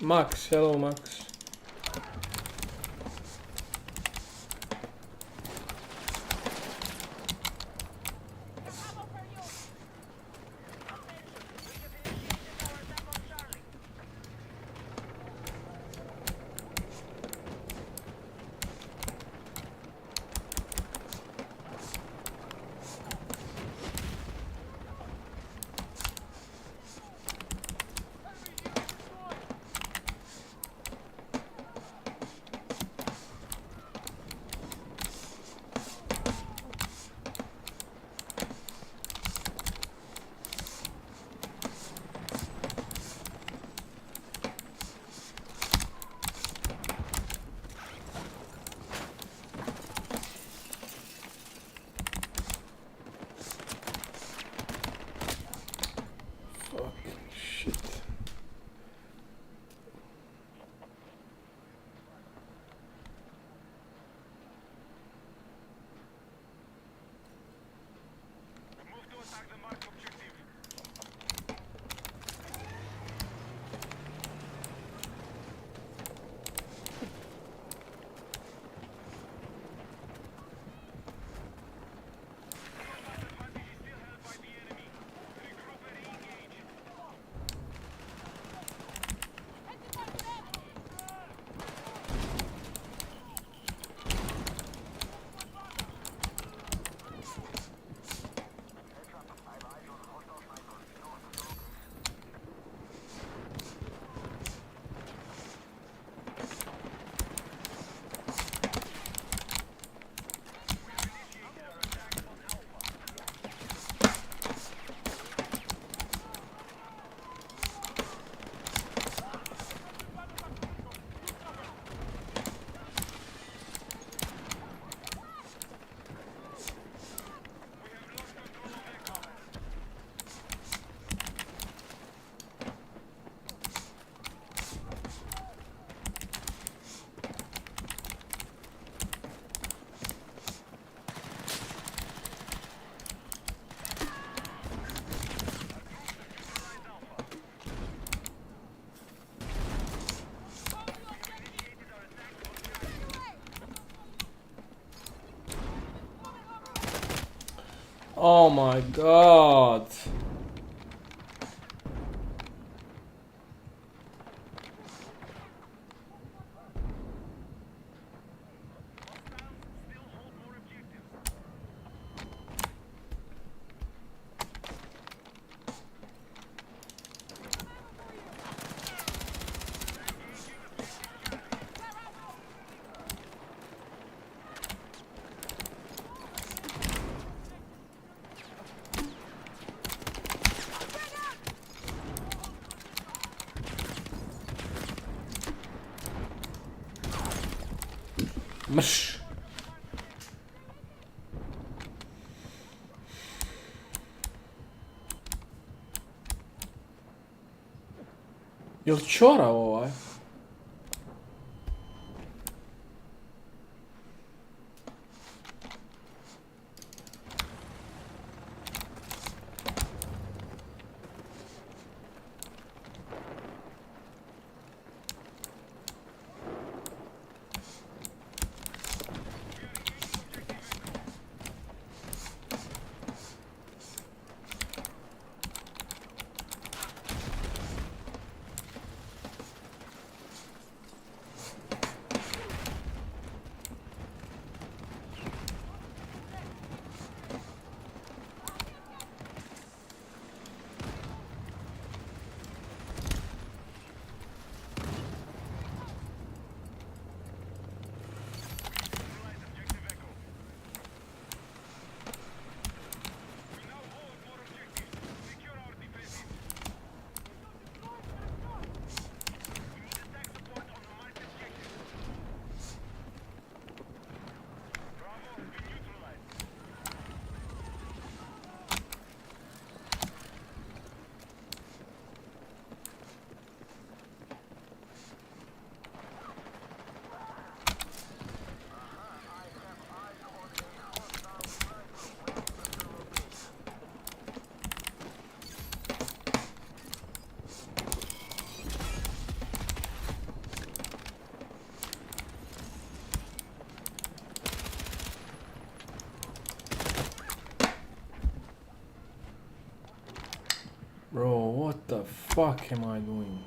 Max, hello Max. Fucking shit. Oh my god. Mysz. Jel čora ovaj? fuck am I doing?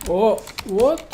Oh, what?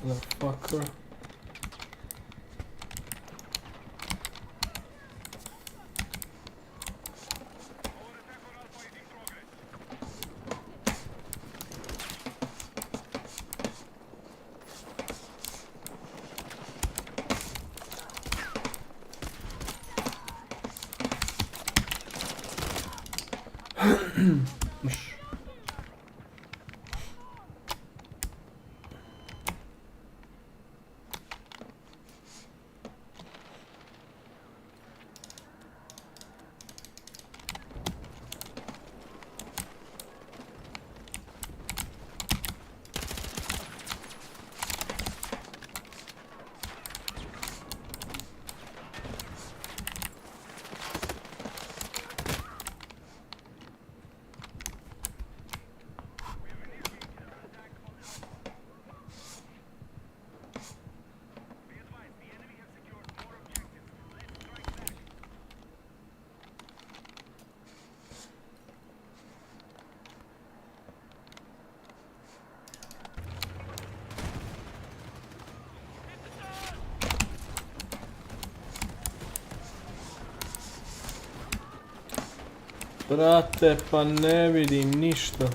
Motherfucker. Brate, pa ne vidim ništa.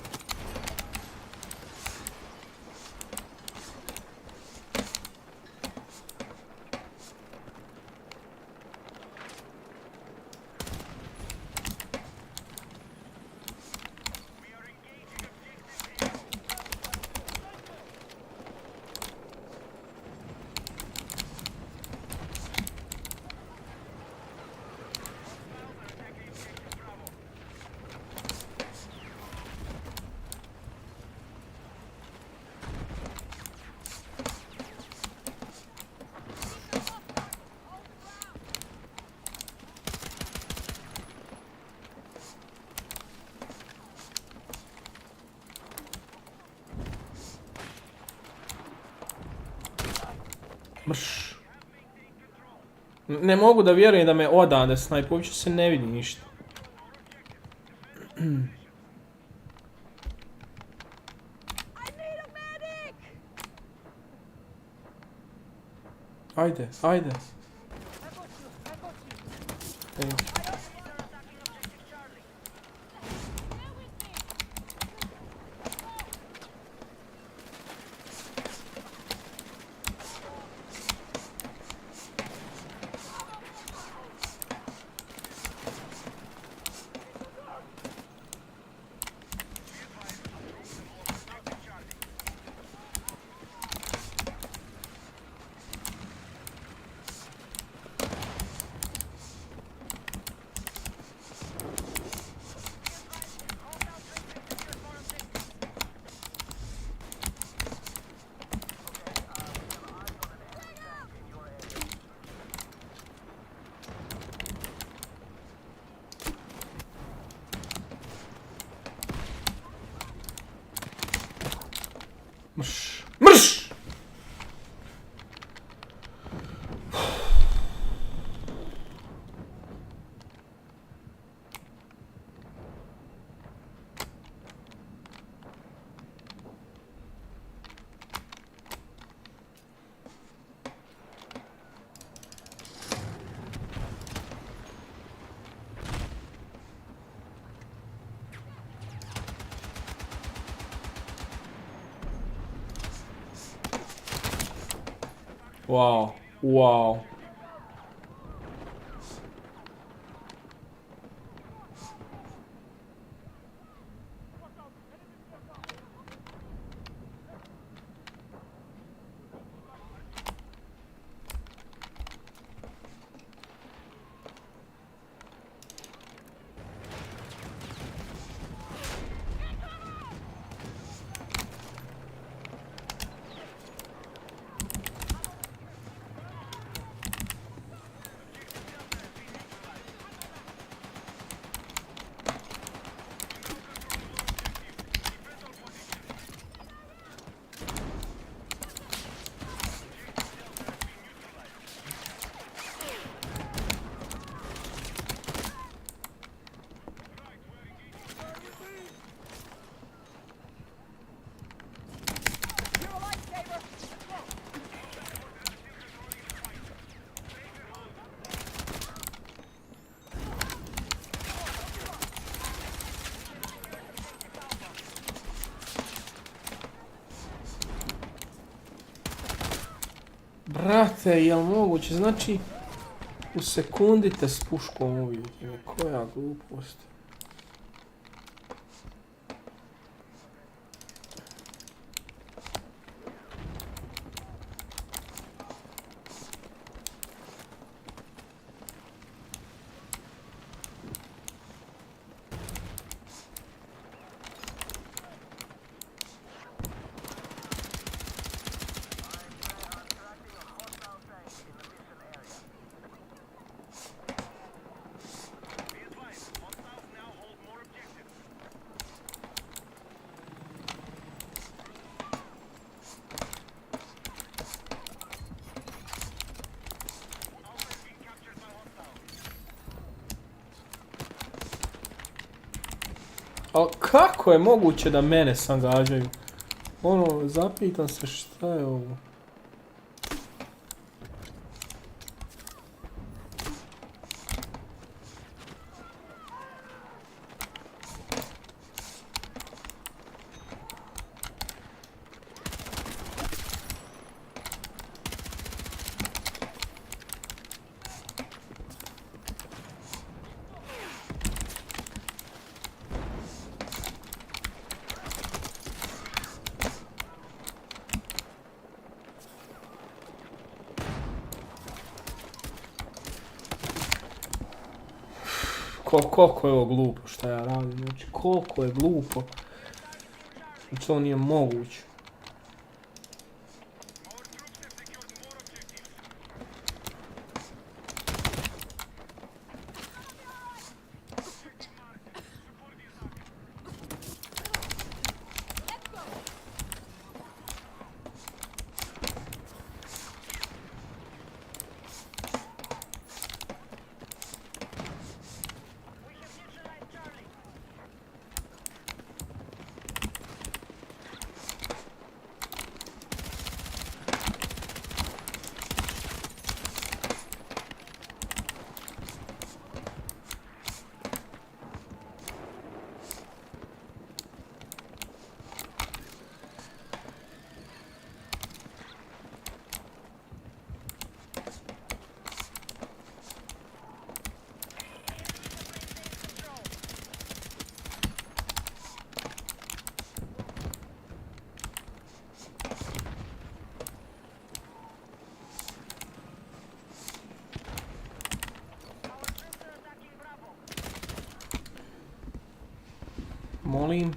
Mrš. Ne mogu da vjerujem da me odande snajpa, uopće se ne vidi ništa. Ajde, ajde. Ej. Mrš. Mrš! Wow, wow. Brate, jel moguće? Znači, u sekundi te s puškom ubijete. Koja glupost. Ali kako je moguće da mene sam gađaju? Ono, zapitam se šta je ovo. Koliko je ovo glupo šta ja radim, znači koliko je glupo. Znači to nije moguće. Molim.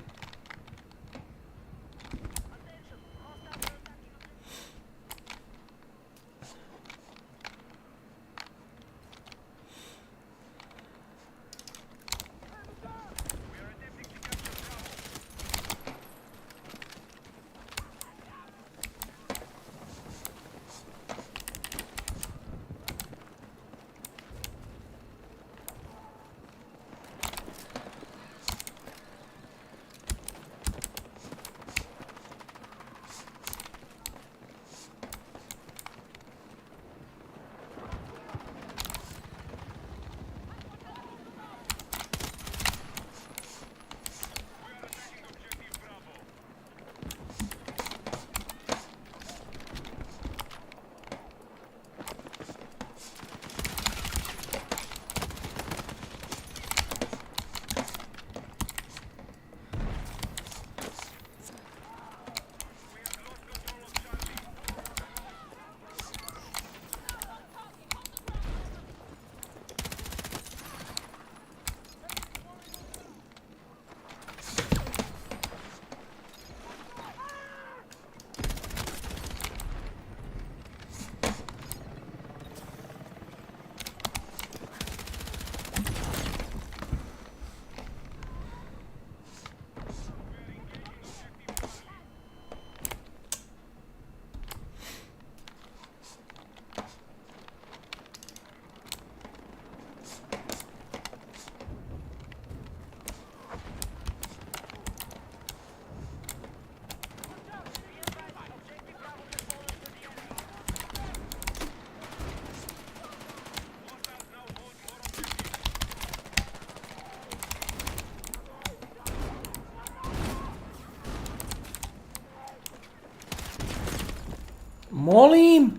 Molim!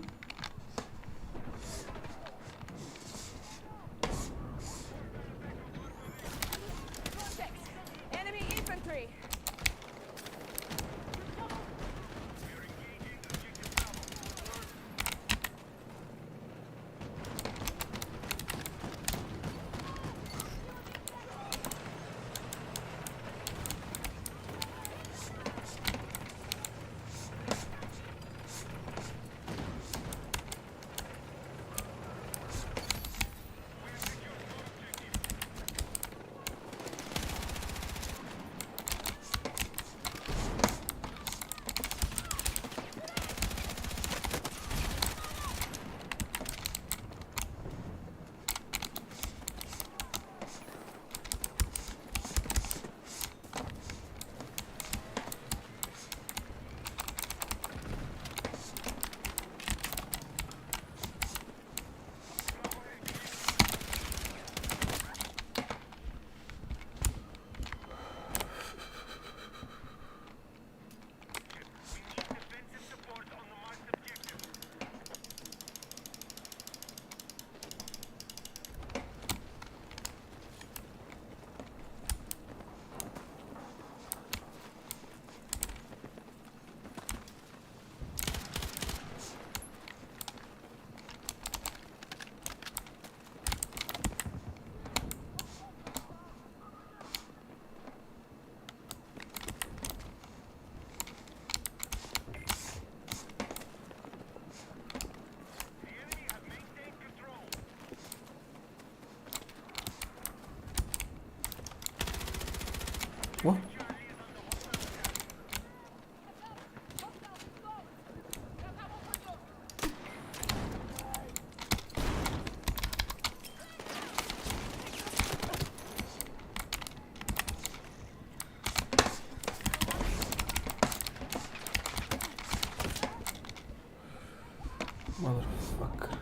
Enemy infantry. What? Motherfucker.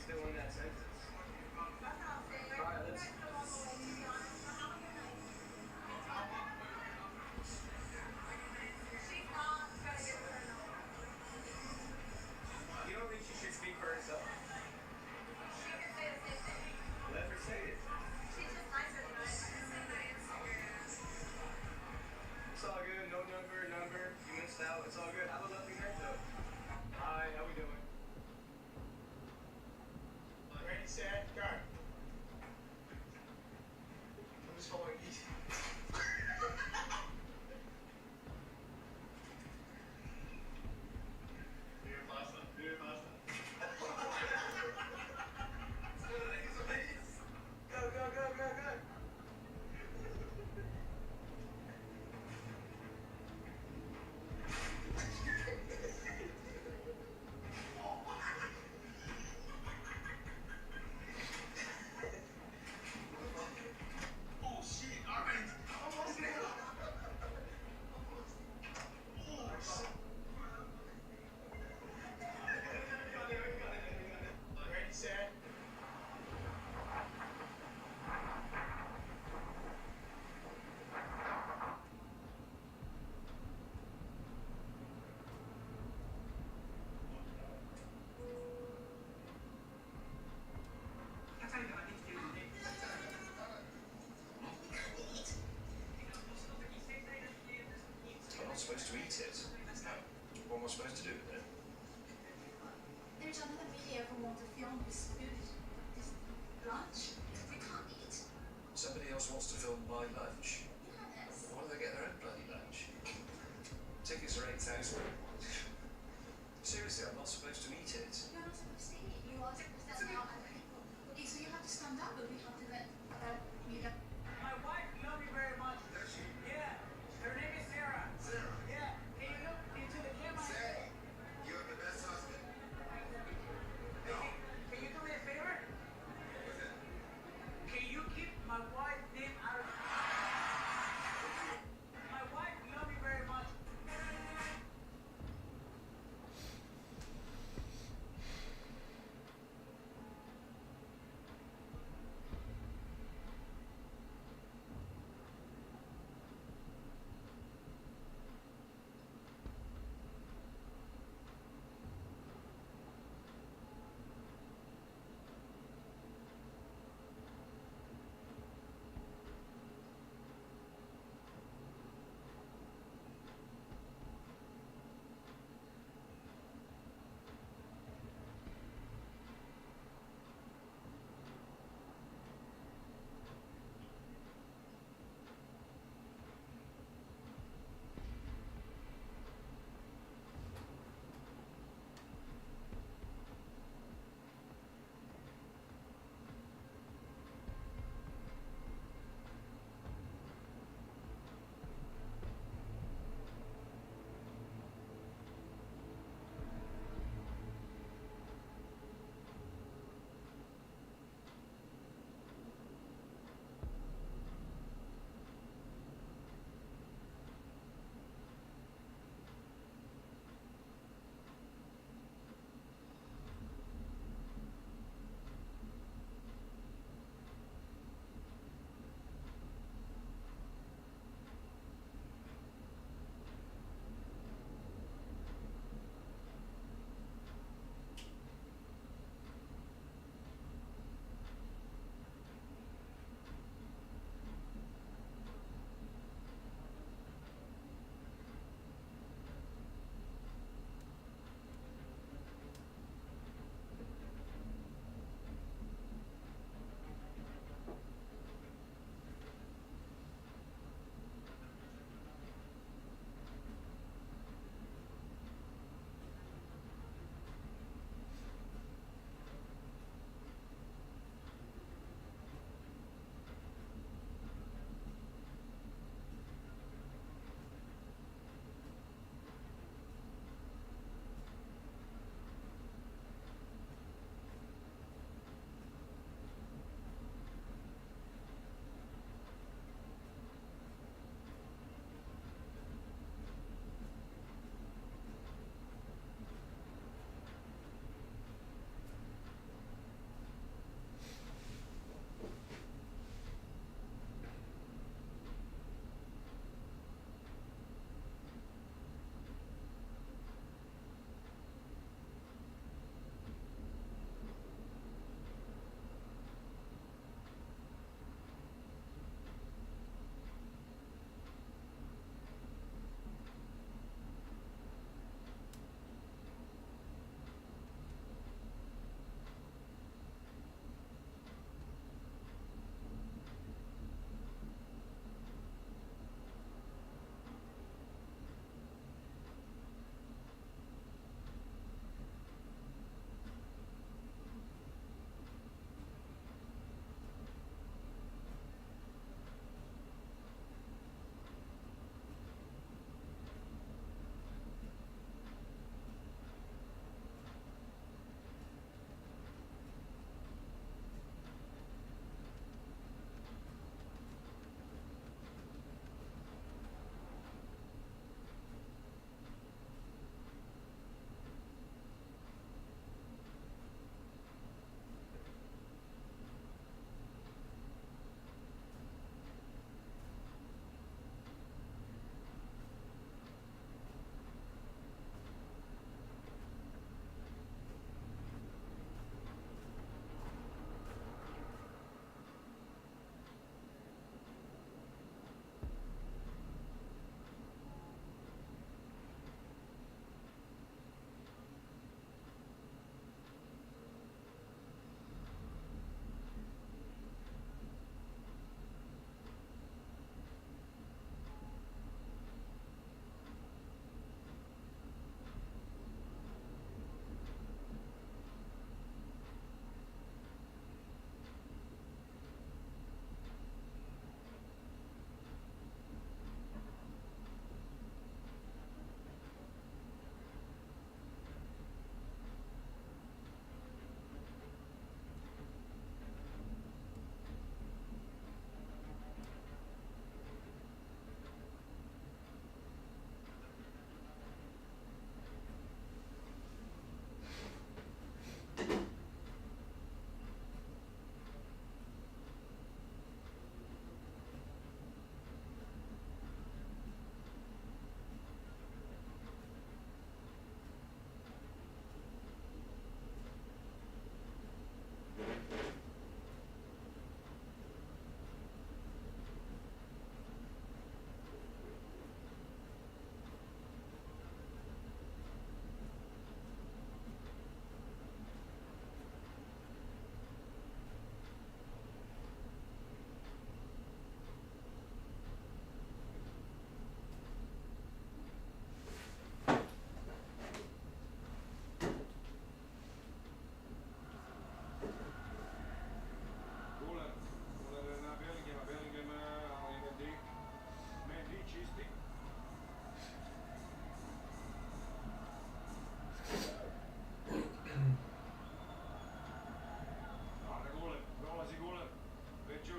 still in that sentence. Alright, let's. You don't think she should speak for herself? Let her say it. It's all good. No number. You missed out. It's all good. Have a lovely night, though. Hi, how we doing? Ready, set, go. I'm just following easy. Beer pasta. Go. Oh shit, alright. Almost there. Ready, set. I'm not supposed to eat it. What am I supposed to do with it? There's another video from Battelfield with food. This lunch. We can't eat. Somebody else wants to film my lunch. Yes. Why do they get their own bloody lunch? Tickets are 8,000. Seriously, I'm not supposed to eat it. You're not supposed to eat. You are supposed to stand out. Okay, so you have to stand up, but we have to let you know. My wife loves me very much. Does she? Yeah. Her name is Sarah. Sarah. Yeah. Can you look into the camera? Sarah, you are the best husband. Hey, can you do me a favor? What's that? Can you keep my wife's name out of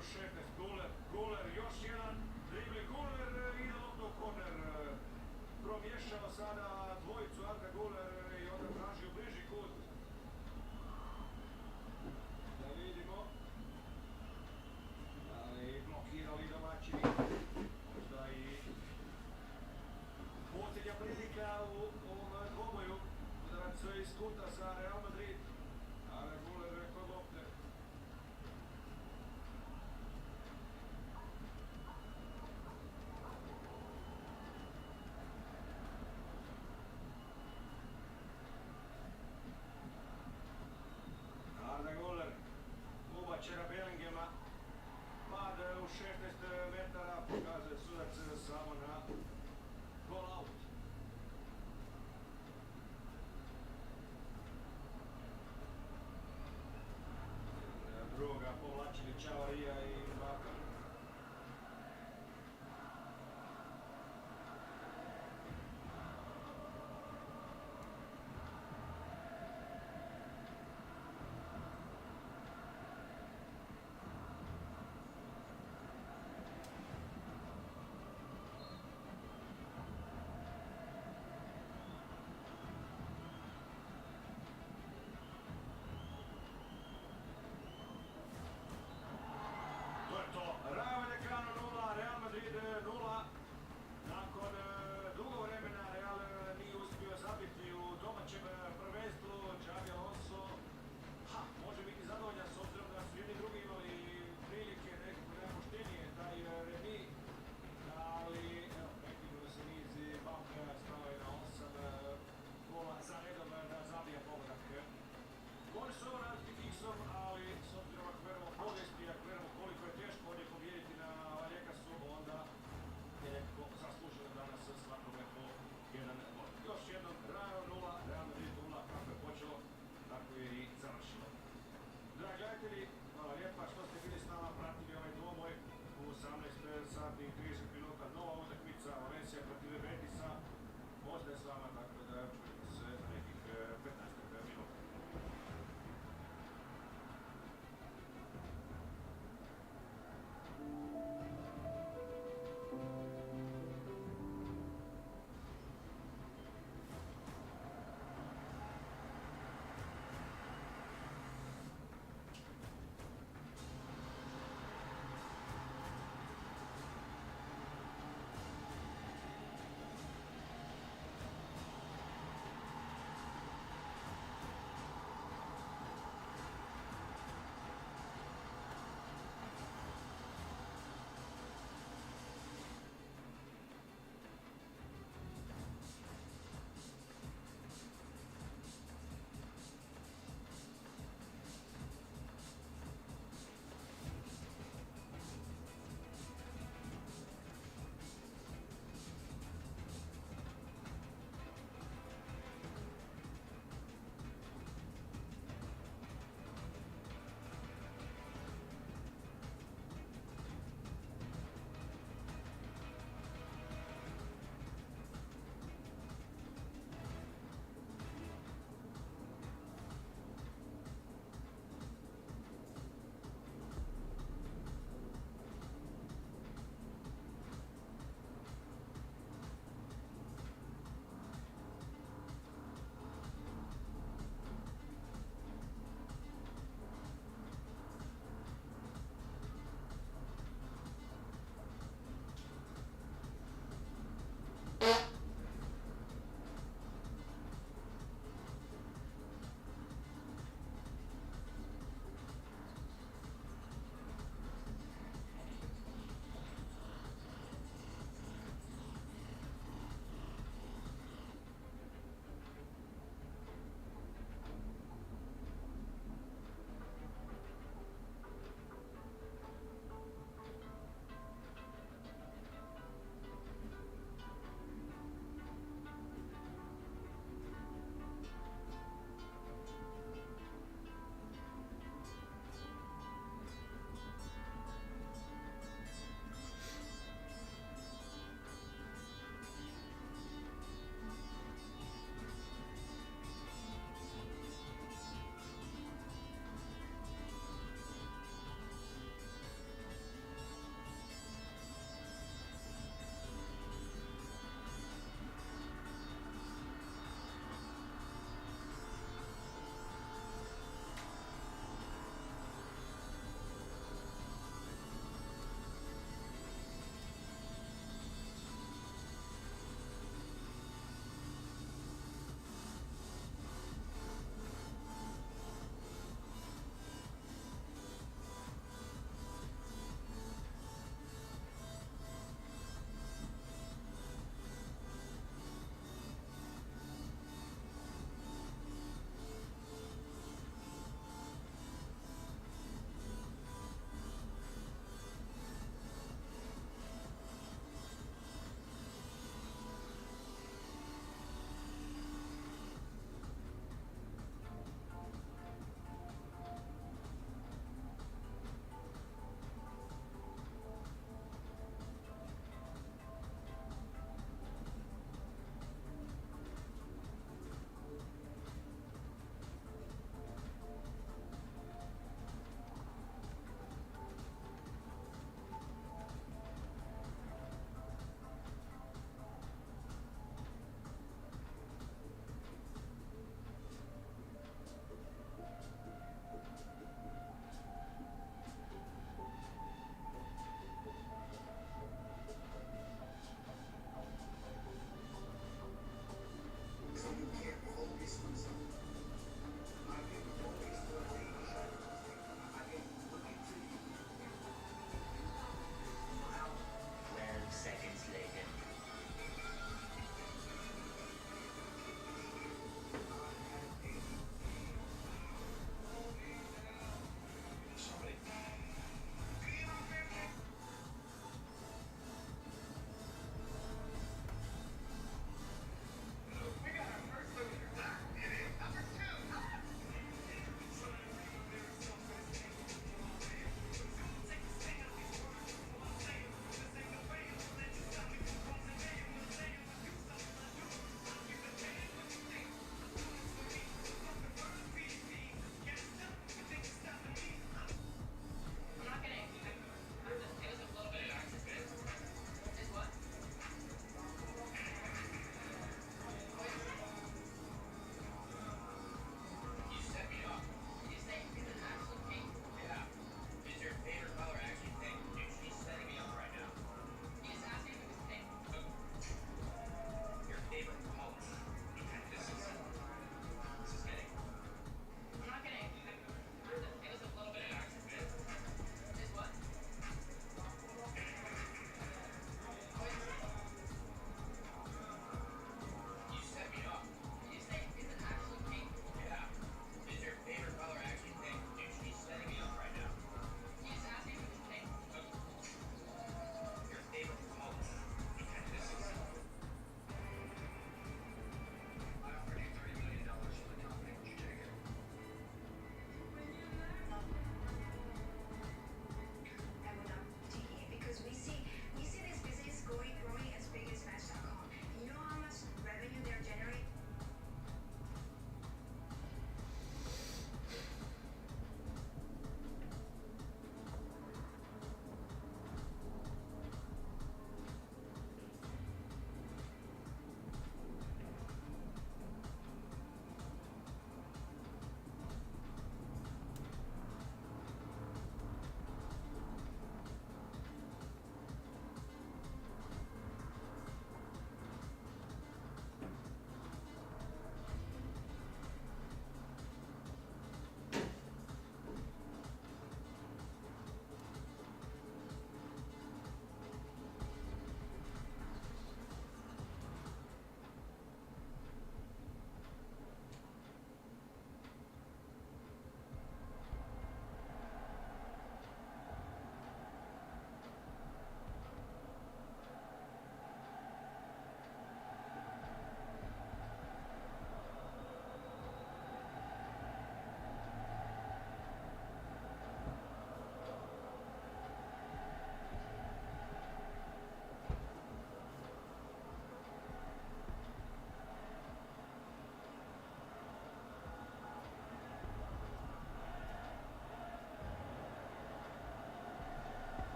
u 16. Guler, još jedan dribling. Guler ide lopta u korner. Promješao sada dvojicu Arda Guler i onda traži u bliži kut. Da vidimo. Ali blokirali domaćini. Možda i posljednja prilika u ovom dvoboju. Udarac iz kuta sa Real Madrid. Arda Guler kod lopte. Arda Guler ubačena Bellingema. Pad u 16 metara, pokazuje sudac samo na goal out. Druga povlačili Čavarija i Bakar. To je to. Rayo Vallecano 0, Real Madrid 0. Nakon dugo vremena Real nije uspio zabiti u domaćem prvenstvu. Xabi Alonso može biti zadovoljan s obzirom da su jedni drugi imali prilike nekako nepoštenije taj remi. Ali evo, prekinuo se niz i Bamka stao je na 8 gola za redom da zabija pogodak. Oni su ovo različiti kiksom, ali s obzirom ako gledamo povijesti, ako gledamo koliko je teško ovdje pobijediti na Valjecasu, onda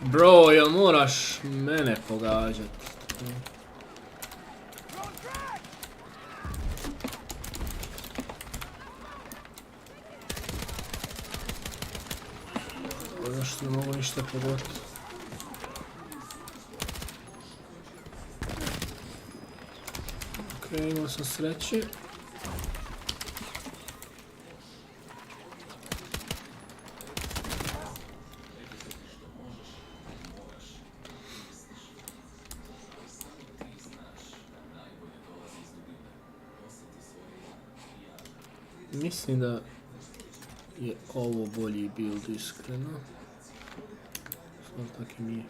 Bro, jel moraš mene pogađat? Zašto ne mogu ništa pogoditi? Ok, imao sam sreće. Mislim da je ovo bolji build, iskreno. Samo tak i nije.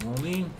Molim.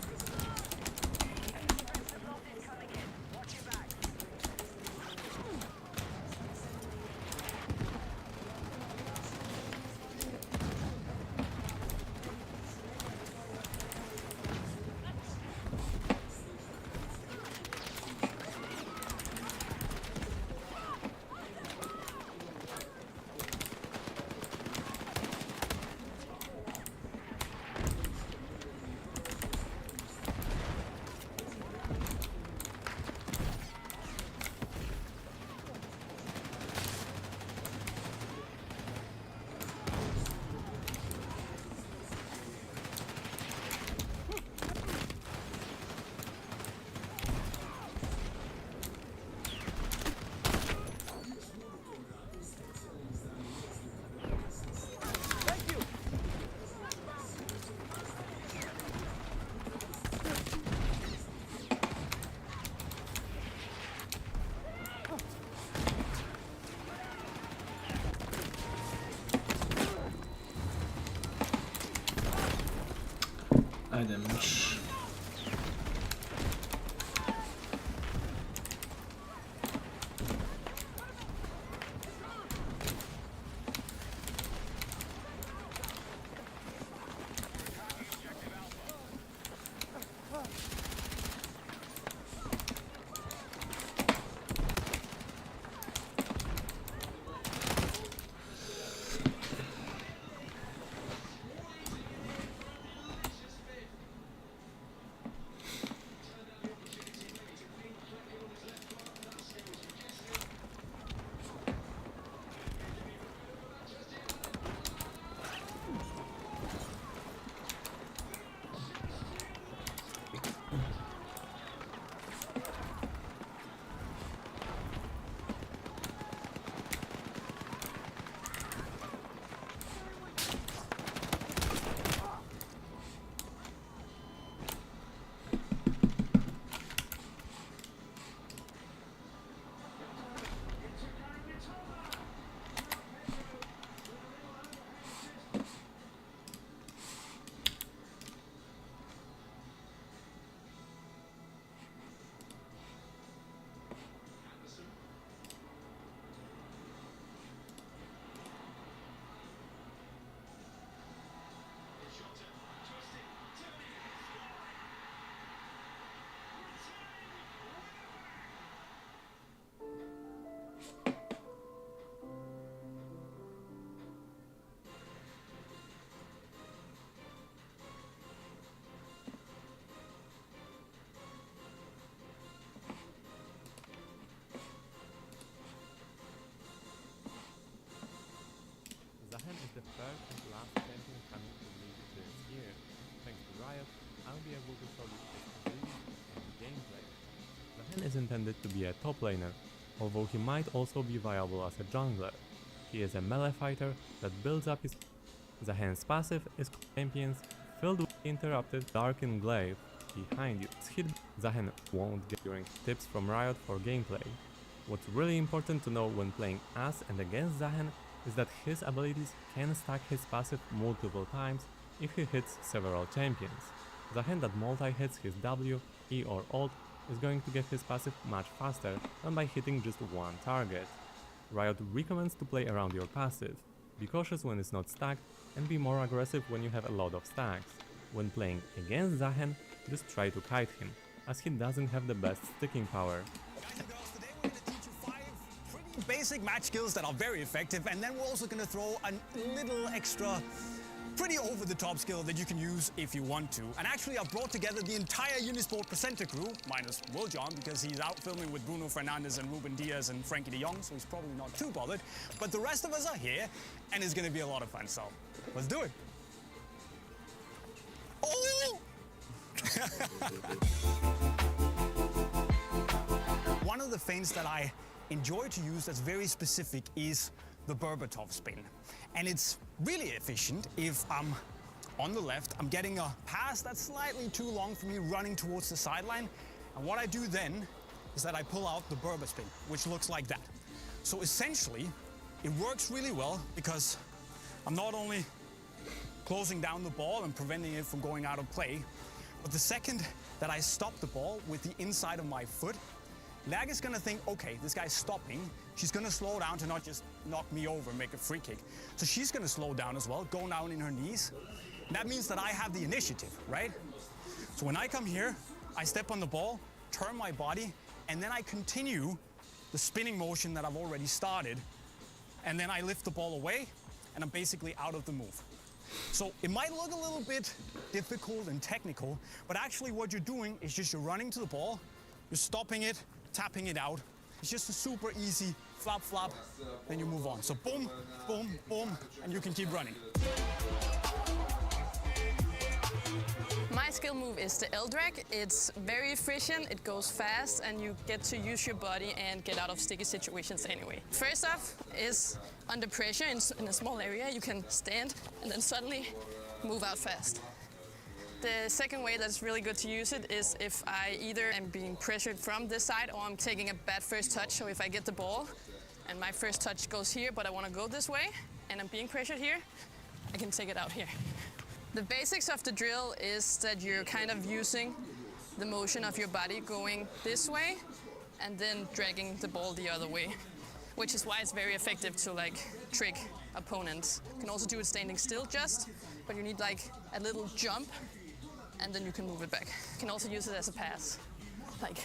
Ajde miš. be able to show you his abilities and gameplay. Zahen is intended to be a top laner, although he might also be viable as a jungler. He is a melee fighter that builds up his... Zahen's passive is champions filled with interrupted darkened glaive behind you. Zahen won't get during tips from Riot for gameplay. What's really important to know when playing as and against Zahen is that his abilities can stack his passive multiple times if he hits several champions. Zahen that multi-hits his W, E or ult is going to get his passive much faster than by hitting just one target. Riot recommends to play around your passive. Be cautious when it's not stacked and be more aggressive when you have a lot of stacks. When playing against Zahen, just try to kite him, as he doesn't have the best sticking power. Guys and girls, today we're going to teach you 5 pretty basic match skills that are very effective, and then we're also going to throw a little extra pretty over-the-top skill that you can use if you want to. And actually I've brought together the entire Unisport presenter crew, minus Will John, because he's out filming with Bruno Fernandes and Ruben Diaz and Frankie de Jong, so he's probably not too bothered. But the rest of us are here, and it's going to be a lot of fun, so let's do it. Oh! One of the feints that I enjoy to use that's very specific is the Berbatov spin. And it's really efficient if I'm on the left, I'm getting a pass that's slightly too long for me running towards the sideline. And what I do then is that I pull out the Berba spin, which looks like that. So essentially, it works really well because I'm not only closing down the ball and preventing it from going out of play, but the second that I stop the ball with the inside of my foot, Lag is going to think, okay, this guy's stopping. She's going to slow down to not just knock me over and make a free kick. So she's going to slow down as well, go down in her knees. And that means that I have the initiative, right? So when I come here, I step on the ball, turn my body, and then I continue the spinning motion that I've already started. And then I lift the ball away, and I'm basically out of the move. So it might look a little bit difficult and technical, but actually what you're doing is just you're running to the ball, you're stopping it, tapping it out. It's just a super easy flap, flap, then you move on. So boom, boom, boom, and you can keep running. My skill move is the L-drag. It's very efficient, it goes fast, and you get to use your body and get out of sticky situations anyway. First off is under pressure in a small area, you can stand and then suddenly move out fast. The second way that's really good to use it is if I either am being pressured from this side or I'm taking a bad first touch. So if I get the ball and my first touch goes here, but I want to go this way and I'm being pressured here, I can take it out here. The basics of the drill is that you're kind of using the motion of your body going this way and then dragging the ball the other way, which is why it's very effective to like trick opponents. You can also do it standing still just, but you need like a little jump and then you can move it back. You can also use it as a pass, like.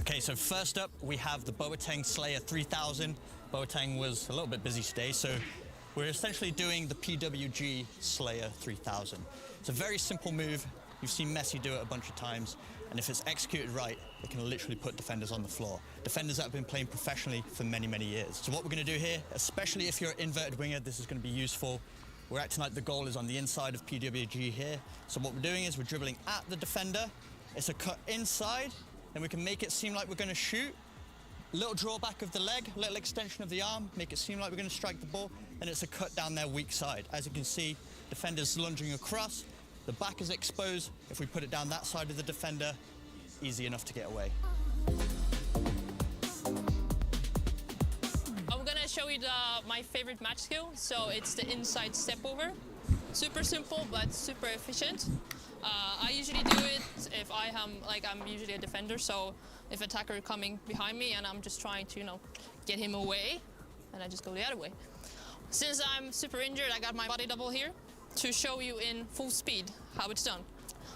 Okay, so first up we have the Boateng Slayer 3000. Boateng was a little bit busy today, so we're essentially doing the PWG Slayer 3000. It's a very simple move. You've seen Messi do it a bunch of times, and if it's executed right, it can literally put defenders on the floor. Defenders that have been playing professionally for many, many years. So what we're going to do here, especially if you're an inverted winger, this is going to be useful. We're acting like the goal is on the inside of PWG here. So what we're doing is we're dribbling at the defender. It's a cut inside, then we can make it seem like we're going to shoot. Little drawback of the leg, little extension of the arm, make it seem like we're going to strike the ball, and it's a cut down their weak side. As you can see, defender's lunging across. The back is exposed. If we put it down that side of the defender, easy enough to get away. I'm gonna show you my favorite match skill. So it's the inside step over. Super simple, but super efficient. I usually do it if I'm usually a defender. So if attacker is coming behind me and I'm just trying to, get him away, and I just go the other way. Since I'm super injured, I got my body double here to show you in full speed how it's done.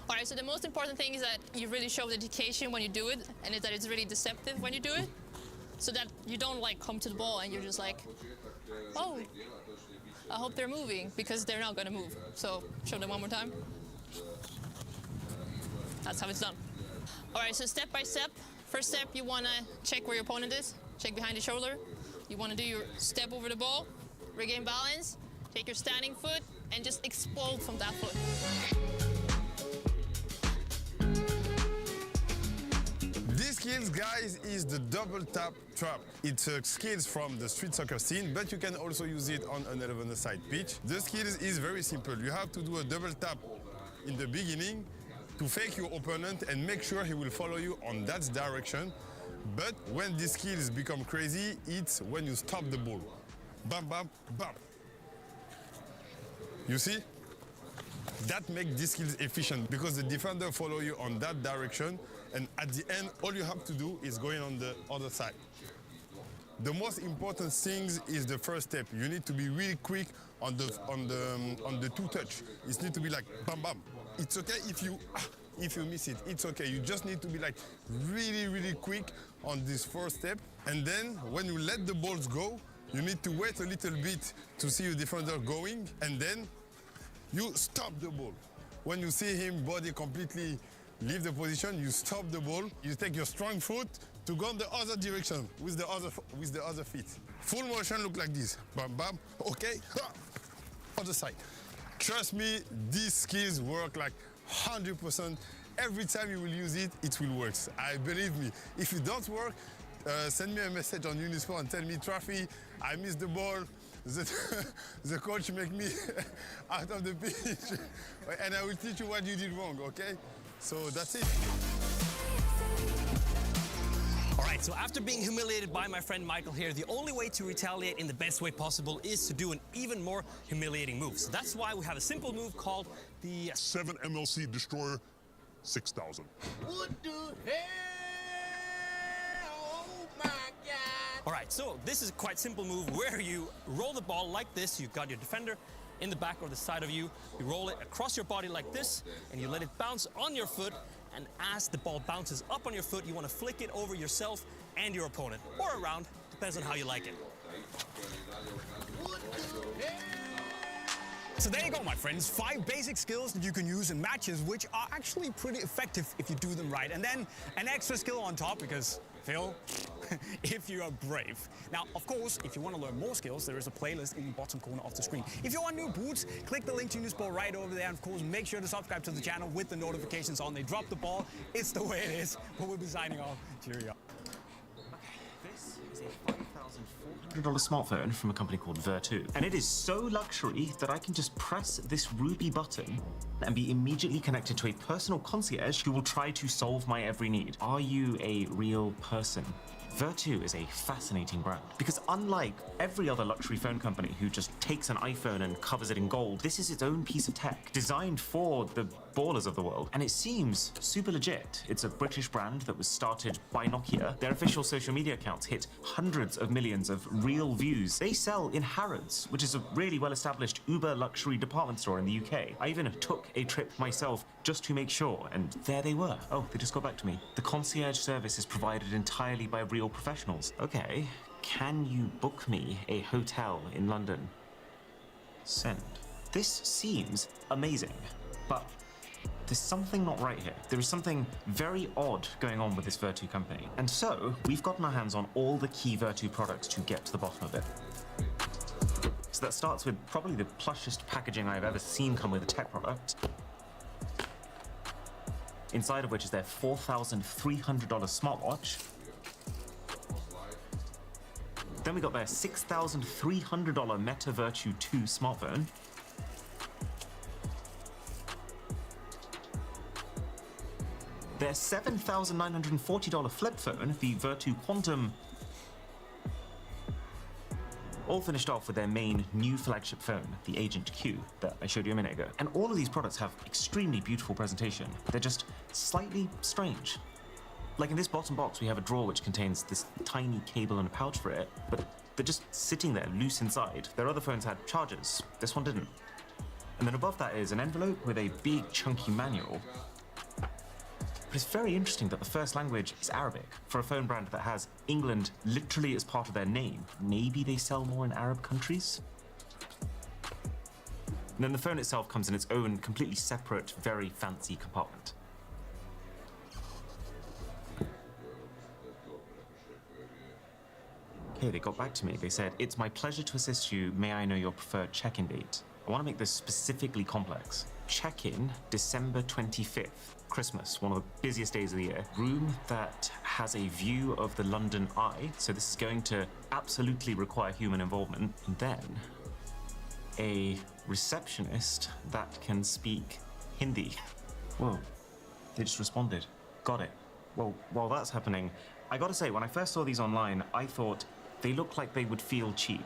All right, so the most important thing is that you really show dedication when you do it, and that it's really deceptive when you do it, so that you don't come to the ball and you're just like, oh, I hope they're moving, because they're not gonna move. So show them one more time. That's how it's done. All right, so step by step. First step, you wanna check where your opponent is, check behind the shoulder. You wanna do your step over the ball, regain balance, Take your standing foot and just explode from that foot. This skills, guys, is the double tap trap. It's skills from the street soccer scene, but you can also use it on an 11-a-side pitch. The skills is very simple. You have to do a double tap in the beginning to fake your opponent and make sure he will follow you on that direction. But when these skills become crazy, it's when you stop the ball. Bam, bam, bam. You see? That makes these skills efficient because the defender follow you on that direction, and at the end, all you have to do is go in on the other side. The most important things is the first step. You need to be really quick on the two touch. It needs to be like bam bam. It's okay if you miss it. It's okay. You just need to be like really quick on this first step. And then when you let the balls go, you need to wait a little bit to see your defender going, and then you stop the ball. When you see him body completely leave the position, you stop the ball. You take your strong foot to go in the other direction with the other feet. Full motion look like this. Bam, bam. Okay. Other side. Trust me, these skills work like 100%. Every time you will use it, it will work. I believe me. If it don't work, send me a message on Unisport and tell me, Traffy, I missed the ball. The coach make me out of the pitch, and I will teach you what you did wrong, okay? So that's it. All right, so after being humiliated by my friend Michael here, the only way to retaliate in the best way possible is to do an even more humiliating move. So that's why we have a simple move called the 7 MLC Destroyer 6000. What the hell? Oh my God. All right, so this is a quite simple move where you roll the ball like this. You've got your defender in the back or the side of you. You roll it across your body like this, and you let it bounce on your foot. And as the ball bounces up on your foot, you want to flick it over yourself and your opponent, or around, depends on how you like it. So there you go, my friends. 5 basic skills that you can use in matches, which are actually pretty effective if you do them right. And then an extra skill on top, because Phil, if you are brave. Now, of course, if you want to learn more skills, there is a playlist in the bottom corner of the screen. If you want new boots, click the link to Unisport right over there. And of course, make sure to subscribe to the channel with the notifications on. They drop the ball. It's the way it is. But we'll be signing off. Cheerio. This is a $5,400 smartphone from a company called Vertu. And it is so luxury that I can just press this ruby button and be immediately connected to a personal concierge who will try to solve my every need. Are you a real person? Vertu is a fascinating brand because unlike every other luxury phone company who just takes an iPhone and covers it in gold, this is its own piece of tech designed for the ballers of the world. And it seems super legit. It's a British brand that was started by Nokia. Their official social media accounts hit hundreds of millions of real views. They sell in Harrods, which is a really well-established uber luxury department store in the UK. I even took a trip myself just to make sure, and there they were. Oh, they just got back to me. The concierge service is provided entirely by real professionals. Okay, can you book me a hotel in London? Send. This seems amazing, but there's something not right here. There is something very odd going on with this Vertu company. And so, we've gotten our hands on all the key Vertu products to get to the bottom of it. So that starts with probably the plushest packaging I've ever seen come with a tech product. Inside of which is their $4,300 smartwatch. Then we got their $6,300 Meta Vertu 2 smartphone. Their $7,940 flip phone, the Vertu Quantum. All finished off with their main new flagship phone, the Agent Q, that I showed you a minute ago. And all of these products have extremely beautiful presentation. They're just slightly strange. Like in this bottom box, we have a drawer which contains this tiny cable and a pouch for it, but they're just sitting there loose inside. Their other phones had chargers. This one didn't. And then above that is an envelope with a big chunky manual. But it's very interesting that the first language is Arabic for a phone brand that has England literally as part of their name. Maybe they sell more in Arab countries? And then the phone itself comes in its own completely separate, very fancy compartment. Here, they got back to me. They said, "It's my pleasure to assist you. May I know your preferred check-in date?" I want to make this specifically complex. Check-in, December 25th. Christmas, one of the busiest days of the year. Room that has a view of the London Eye, so this is going to absolutely require human involvement. And then a receptionist that can speak Hindi. Whoa, they just responded. Got it. Well, while that's happening, I gotta say, when I first saw these online, I thought they looked like they would feel cheap.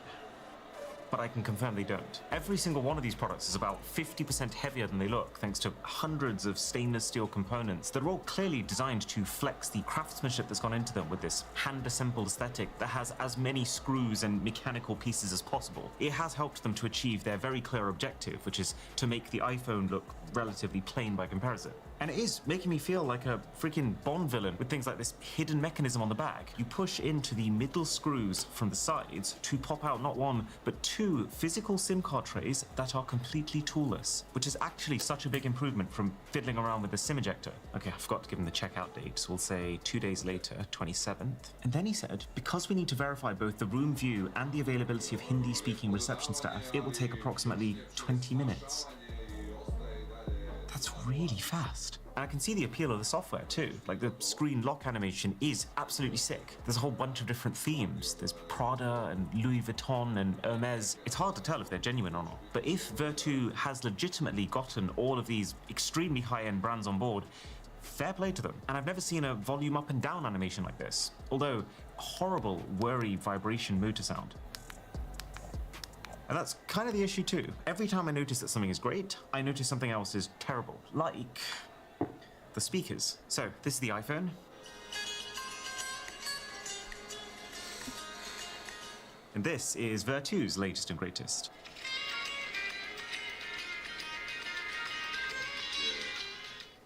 But I can confirm they don't. Every single one of these products is about 50% heavier than they look, thanks to hundreds of stainless steel components that are all clearly designed to flex the craftsmanship that's gone into them with this hand-assembled aesthetic that has as many screws and mechanical pieces as possible. It has helped them to achieve their very clear objective, which is to make the iPhone look relatively plain by comparison. And it is making me feel like a freaking Bond villain with things like this hidden mechanism on the back. You push into the middle screws from the sides to pop out not one, but two physical SIM card trays that are completely toolless, which is actually such a big improvement from fiddling around with the SIM ejector. Okay, I forgot to give him the checkout date, so we'll say 2 days later, 27th. And then he said, because we need to verify both the room view and the availability of Hindi-speaking reception staff, it will take approximately 20 minutes. That's really fast. And I can see the appeal of the software too. Like the screen lock animation is absolutely sick. There's a whole bunch of different themes. There's Prada and Louis Vuitton and Hermes. It's hard to tell if they're genuine or not. But if Vertu has legitimately gotten all of these extremely high-end brands on board, fair play to them. And I've never seen a volume up and down animation like this. Although, horrible whirry vibration motor sound. And that's kind of the issue too. Every time I notice that something is great, I notice something else is terrible. Like the speakers. So this is the iPhone. And this is Vertu's latest and greatest.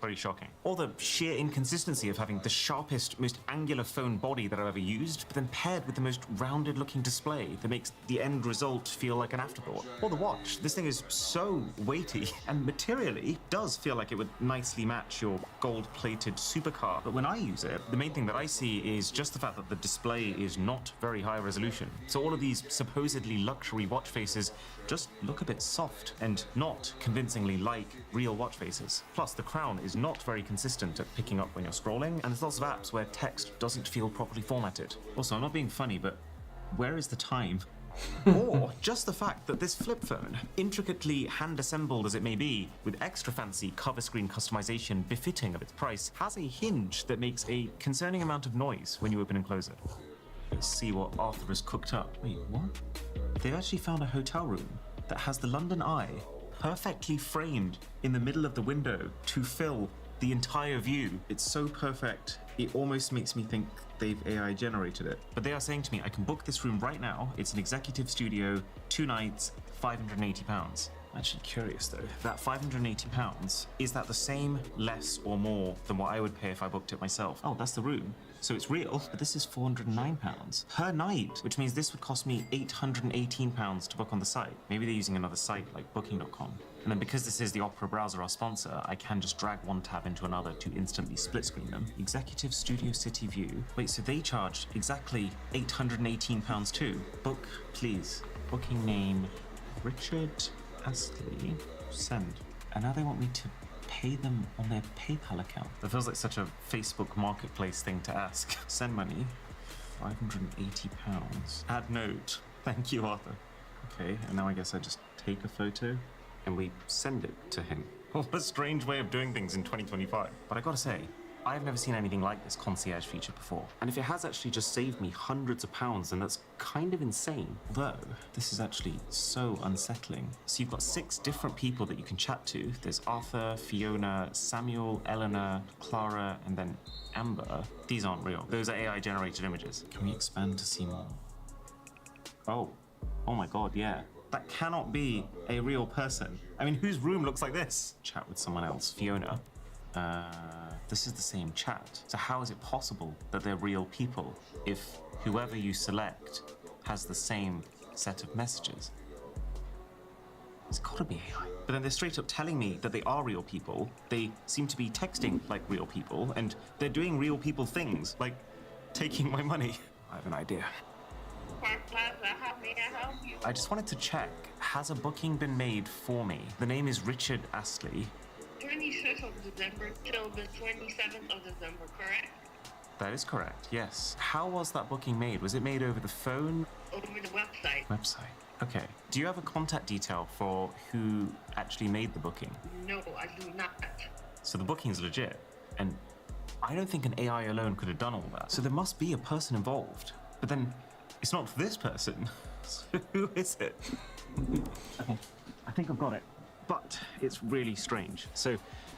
Very shocking. Or the sheer inconsistency of having the sharpest, most angular phone body that I've ever used, but then paired with the most rounded looking display that makes the end result feel like an afterthought. Or the watch. This thing is so weighty and materially does feel like it would nicely match your gold-plated supercar. But when I use it, the main thing that I see is just the fact that the display is not very high resolution. So all of these supposedly luxury watch faces just look a bit soft and not convincingly like real watch faces. Plus, the crown is not very consistent at picking up when you're scrolling, and there's lots of apps where text doesn't feel properly formatted. Also, I'm not being funny, but where is the time? Or just the fact that this flip phone, intricately hand-assembled as it may be, with extra fancy cover screen customization befitting of its price, has a hinge that makes a concerning amount of noise when you open and close it. Let's see what Arthur has cooked up. Wait, what? They've actually found a hotel room that has the London Eye perfectly framed in the middle of the window to fill the entire view. It's so perfect, it almost makes me think they've AI generated it. But they are saying to me, I can book this room right now. It's an executive studio, 2 nights, £580. I'm actually curious though, that £580, is that the same, less, or more than what I would pay if I booked it myself? Oh, that's the room. So it's real, but this is £409 per night, which means this would cost me £818 to book on the site. Maybe they're using another site like booking.com. And then because this is the Opera browser, our sponsor, I can just drag one tab into another to instantly split screen them. Executive Studio City View. Wait, so they charge exactly £818 too. Book, please. Booking name, Richard Astley. Send. And now they want me to pay them on their PayPal account. That feels like such a Facebook marketplace thing to ask. Send money, £580. Add note. Thank you, Arthur. Okay, and now I guess I just take a photo and we send it to him. What a strange way of doing things in 2025. But I gotta say, I've never seen anything like this concierge feature before. And if it has actually just saved me hundreds of pounds, then that's kind of insane. Although, this is actually so unsettling. So you've got 6 different people that you can chat to. There's Arthur, Fiona, Samuel, Eleanor, Clara, and then Amber. These aren't real. Those are AI generated images. Can we expand to see more? Oh my god, yeah. That cannot be a real person. I mean, whose room looks like this? Chat with someone else. Fiona. This is the same chat. So how is it possible that they're real people if whoever you select has the same set of messages? It's gotta be AI. But then they're straight up telling me that they are real people. They seem to be texting like real people, and they're doing real people things, like taking my money. I have an idea. Park Plaza, how may I help you? I just wanted to check, has a booking been made for me? The name is Richard Astley. 26th of December till the 27th of December, correct? That is correct, yes. How was that booking made? Was it made over the phone? Over the website. Website. Okay. Do you have a contact detail for who actually made the booking? No, I do not. So the booking's legit. And I don't think an AI alone could have done all that. So there must be a person involved. But then it's not this person. So who is it? Okay, I think I've got it. But it's really strange. So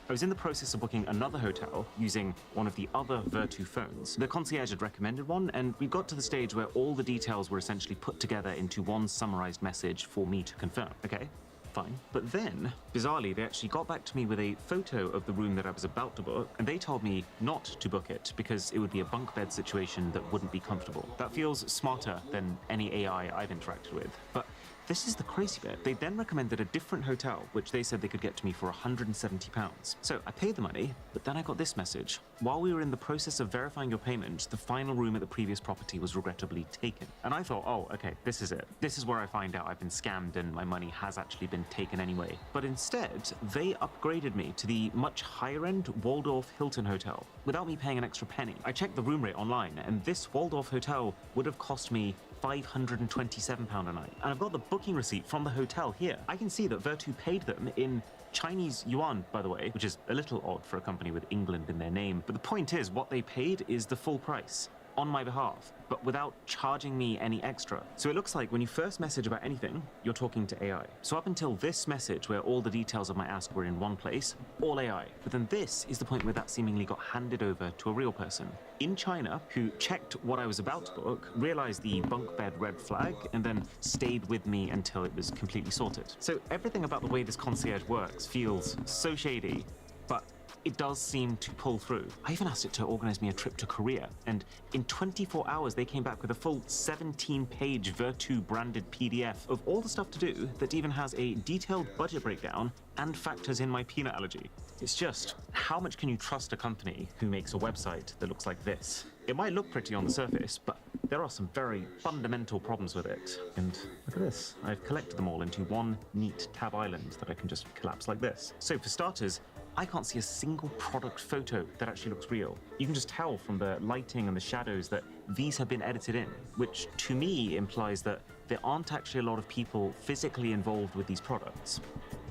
I was in the process of booking another hotel using one of the other Vertu phones. The concierge had recommended one, and we got to the stage where all the details were essentially put together into one summarized message for me to confirm. Okay, fine. But then, bizarrely, they actually got back to me with a photo of the room that I was about to book, and they told me not to book it because it would be a bunk bed situation that wouldn't be comfortable. That feels smarter than any AI I've interacted with. But this is the crazy bit. They then recommended a different hotel, which they said they could get to me for £170. So I paid the money, but then I got this message. While we were in the process of verifying your payment, the final room at the previous property was regrettably taken. And I thought, oh, okay, this is it. This is where I find out I've been scammed and my money has actually been taken anyway. But instead, they upgraded me to the much higher-end Waldorf Hilton Hotel without me paying an extra penny. I checked the room rate online, and this Waldorf Hotel would have cost me £527 a night. And I've got the booking receipt from the hotel here. I can see that Vertu paid them in Chinese yuan, by the way, which is a little odd for a company with England in their name. But the point is, what they paid is the full price on my behalf, but without charging me any extra. So it looks like when you first message about anything, you're talking to AI. So up until this message where all the details of my ask were in one place, all AI. But then this is the point where that seemingly got handed over to a real person in China who checked what I was about to book, realized the bunk bed red flag, and then stayed with me until it was completely sorted. So everything about the way this concierge works feels so shady, but it does seem to pull through. I even asked it to organize me a trip to Korea, and in 24 hours they came back with a full 17-page Vertu branded PDF of all the stuff to do that even has a detailed budget breakdown and factors in my peanut allergy. It's just, how much can you trust a company who makes a website that looks like this? It might look pretty on the surface, but there are some very fundamental problems with it. And look at this. I've collected them all into one neat tab island that I can just collapse like this. So for starters, I can't see a single product photo that actually looks real. You can just tell from the lighting and the shadows that these have been edited in, which to me implies that there aren't actually a lot of people physically involved with these products.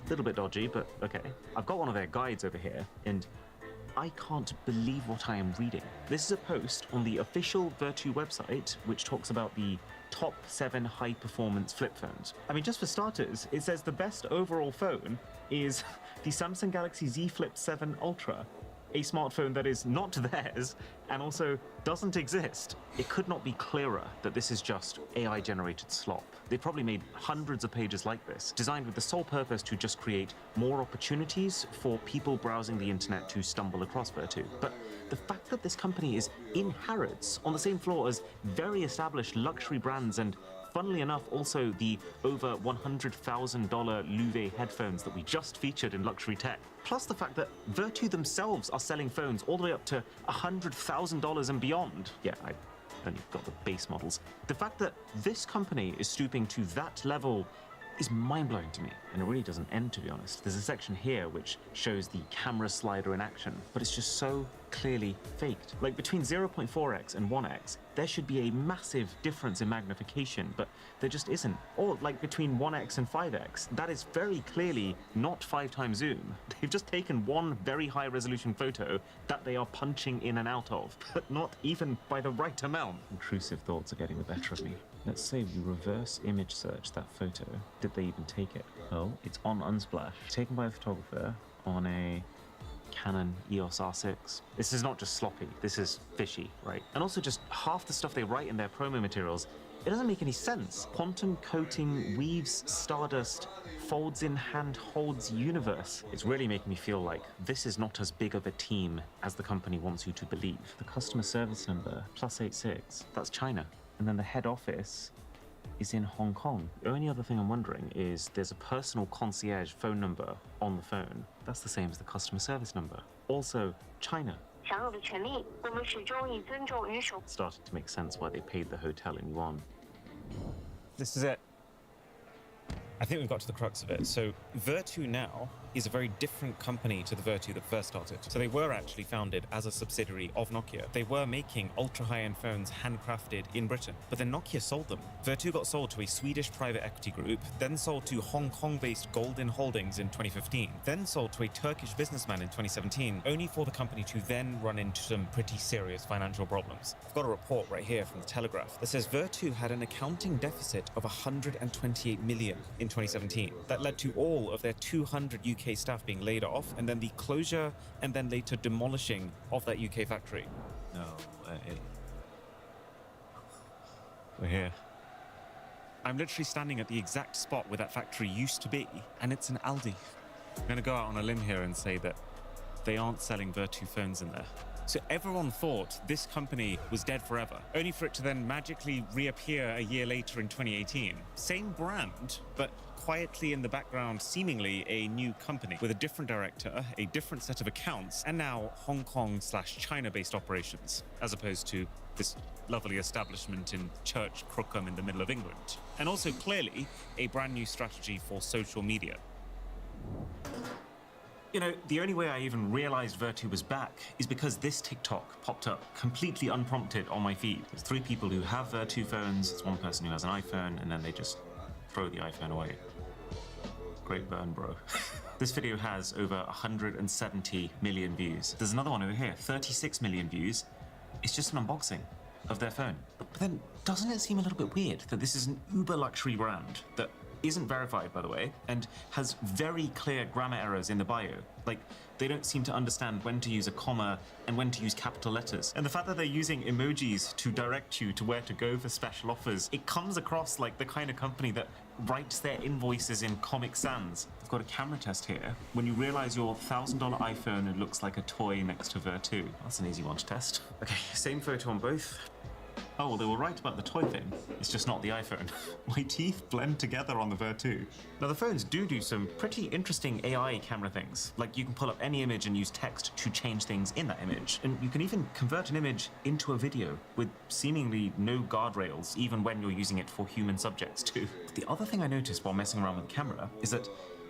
A little bit dodgy, but okay. I've got one of their guides over here, and I can't believe what I am reading. This is a post on the official Vertu website, which talks about the top 7 high-performance flip phones. I mean, just for starters, it says the best overall phone is the Samsung Galaxy Z Flip 7 Ultra, a smartphone that is not theirs and also doesn't exist. It could not be clearer that this is just AI-generated slop. They probably made hundreds of pages like this, designed with the sole purpose to just create more opportunities for people browsing the internet to stumble across Vertu. But the fact that this company is in Harrods, on the same floor as very established luxury brands and, funnily enough, also the over $100,000 Loewe headphones that we just featured in Luxury Tech. Plus the fact that Vertu themselves are selling phones all the way up to $100,000 and beyond. Yeah, I only got the base models. The fact that this company is stooping to that level is mind-blowing to me, and it really doesn't end, to be honest. There's a section here which shows the camera slider in action, but it's just so clearly faked. Like, between 0.4x and 1x, there should be a massive difference in magnification, but there just isn't. Or, like, between 1x and 5x, that is very clearly not 5 times zoom. They've just taken one very high-resolution photo that they are punching in and out of, but not even by the right amount. Intrusive thoughts are getting the better of me. Let's say we reverse image search that photo. Did they even take it? Oh, it's on Unsplash. Taken by a photographer on a Canon EOS R6. This is not just sloppy, this is fishy, right? And also just half the stuff they write in their promo materials, it doesn't make any sense. Quantum coating weaves stardust, folds in hand holds universe. It's really making me feel like this is not as big of a team as the company wants you to believe. The customer service number, +86, that's China. And then the head office is in Hong Kong. The only other thing I'm wondering is there's a personal concierge phone number on the phone. That's the same as the customer service number. Also, China. Started to make sense why they paid the hotel in yuan. This is it. I think we've got to the crux of it. So Vertu now is a very different company to the Vertu that first started. So they were actually founded as a subsidiary of Nokia. They were making ultra high-end phones handcrafted in Britain, but then Nokia sold them. Vertu got sold to a Swedish private equity group, then sold to Hong Kong-based Golden Holdings in 2015, then sold to a Turkish businessman in 2017, only for the company to then run into some pretty serious financial problems. I've got a report right here from the Telegraph that says Vertu had an accounting deficit of 128 million in 2017. That led to all of their 200 UK staff being laid off, and then the closure and then later demolishing of that UK factory. No way. We're here. I'm literally standing at the exact spot where that factory used to be, and it's an Aldi. I'm gonna go out on a limb here and say that they aren't selling Vertu phones in there. So everyone thought this company was dead forever, only for it to then magically reappear a year later in 2018. Same brand, but quietly in the background, seemingly a new company with a different director, a different set of accounts, and now Hong Kong/China-based operations, as opposed to this lovely establishment in Church Crookham in the middle of England. And also clearly a brand new strategy for social media. You know, the only way I even realized Vertu was back is because this TikTok popped up completely unprompted on my feed. There's 3 people who have Vertu phones, there's 1 person who has an iPhone, and then they just throw the iPhone away. Great burn, bro. This video has over 170 million views. There's another one over here, 36 million views. It's just an unboxing of their phone. But then, doesn't it seem a little bit weird that this is an uber luxury brand that isn't verified, by the way, and has very clear grammar errors in the bio? Like, they don't seem to understand when to use a comma and when to use capital letters. And the fact that they're using emojis to direct you to where to go for special offers, it comes across like the kind of company that writes their invoices in Comic Sans. I've got a camera test here. When you realize your $1,000 iPhone, it looks like a toy next to Vertu. That's an easy one to test. Okay, same photo on both. Oh, well, they were right about the toy thing. It's just not the iPhone. My teeth blend together on the Vertu. Now, the phones do some pretty interesting AI camera things. Like, you can pull up any image and use text to change things in that image. And you can even convert an image into a video with seemingly no guardrails, even when you're using it for human subjects, too. The other thing I noticed while messing around with the camera is that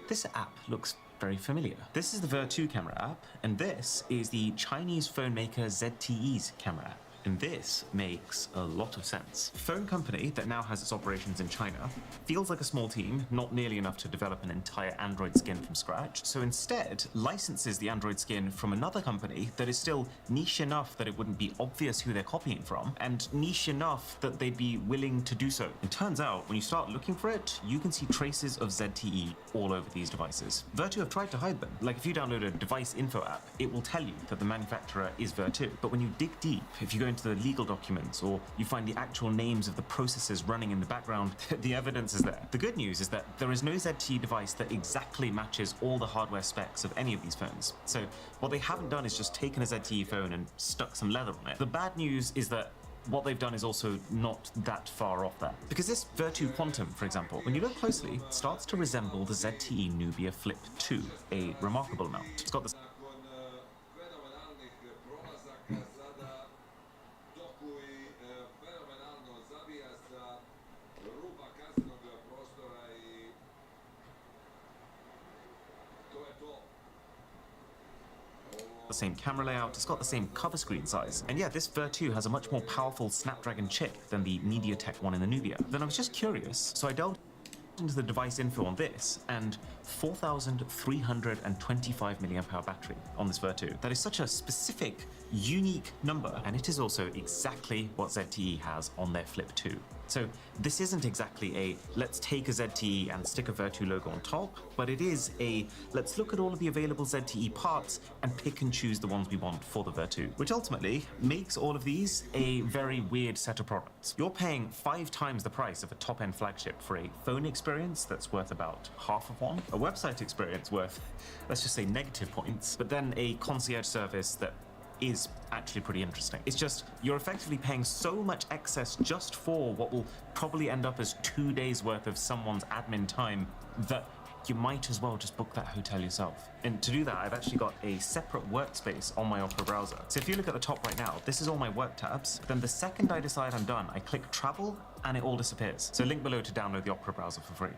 this app looks very familiar. This is the Vertu camera app, and this is the Chinese phone maker ZTE's camera app. And this makes a lot of sense. Phone company that now has its operations in China feels like a small team, not nearly enough to develop an entire Android skin from scratch. So instead, licenses the Android skin from another company that is still niche enough that it wouldn't be obvious who they're copying from, and niche enough that they'd be willing to do so. It turns out, when you start looking for it, you can see traces of ZTE all over these devices. Vertu have tried to hide them. Like, if you download a device info app, it will tell you that the manufacturer is Vertu. But when you dig deep, if you go into the legal documents or you find the actual names of the processes running in the background, the evidence is there. The good news is that there is no ZTE device that exactly matches all the hardware specs of any of these phones. So what they haven't done is just taken a ZTE phone and stuck some leather on it. The bad news is that what they've done is also not that far off that. Because this Vertu Quantum, for example, when you look closely, starts to resemble the ZTE Nubia Flip 2, a remarkable amount. It's got this the same camera layout, it's got the same cover screen size. And yeah, this Vertu has a much more powerful Snapdragon chip than the MediaTek one in the Nubia. Then I was just curious, so I delved into the device info on this, and 4,325 mAh battery on this Vertu. That is such a specific, unique number, and it is also exactly what ZTE has on their Flip 2. So this isn't exactly a let's take a ZTE and stick a Vertu logo on top, but it is a let's look at all of the available ZTE parts and pick and choose the ones we want for the Vertu, which ultimately makes all of these a very weird set of products. You're paying 5 times the price of a top-end flagship for a phone experience that's worth about half of one, a website experience worth, let's just say, negative points, but then a concierge service that is actually pretty interesting. It's just, you're effectively paying so much excess just for what will probably end up as 2 days worth of someone's admin time that you might as well just book that hotel yourself. And to do that, I've actually got a separate workspace on my Opera browser. So if you look at the top right now, this is all my work tabs. Then the second I decide I'm done, I click travel and it all disappears. So link below to download the Opera browser for free.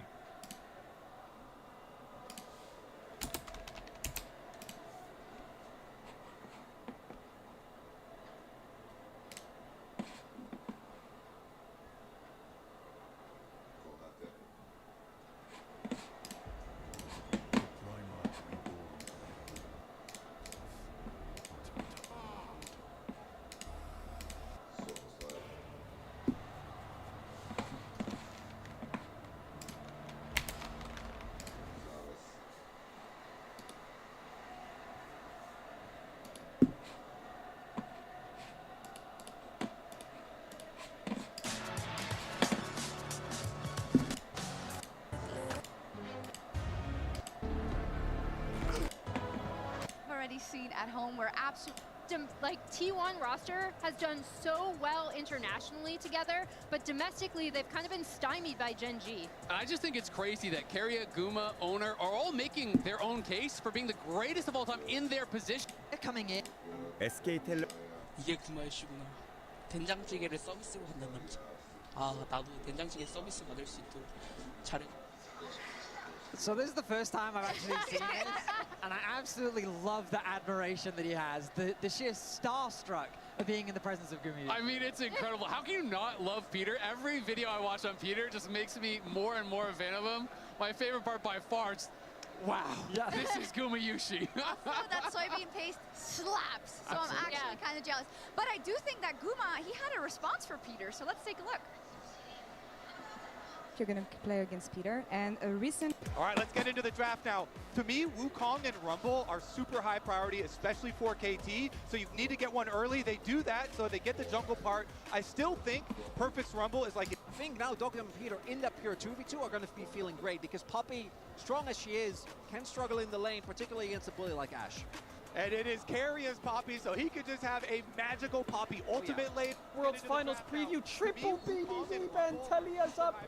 Already seen at home where like T1 roster has done so well internationally together, but domestically they've kind of been stymied by Gen G. I just think it's crazy that Keria, Guma, Owner are all making their own case for being the greatest of all time in their position. Coming in. SK텔레 이게 구마의 씨구나. 된장찌개를 서비스로 한다는 남자. 아, 나도 된장찌개 서비스 받을 수 있도록 잘해. So this is the first time I've actually seen this, and I absolutely love the admiration that he has, the sheer starstruck of being in the presence of Gumi. I mean, it's incredible. How can you not love Peter? Every video I watch on Peter just makes me more and more a fan of him. My favorite part by far is, wow, this is Guma Yushi. Also, that soybean paste slaps, so Absolutely. I'm actually kind of jealous. But I do think that Guma, he had a response for Peter, so let's take a look. You're going to play against Peter, and a recent... All right, let's get into the draft now. To me, Wukong and Rumble are super high priority, especially for KT, so you need to get one early. They do that, so they get the jungle part. I still think Perfect's Rumble is like... I think now Dokkan and Peter in that pure 2v2 are going to be feeling great, because Poppy, strong as she is, can struggle in the lane, particularly against a bully like Ashe. And it is Carrion's Poppy, so he could just have a magical Poppy ultimate lane. World's Finals preview, triple BDD, Bentelia's up.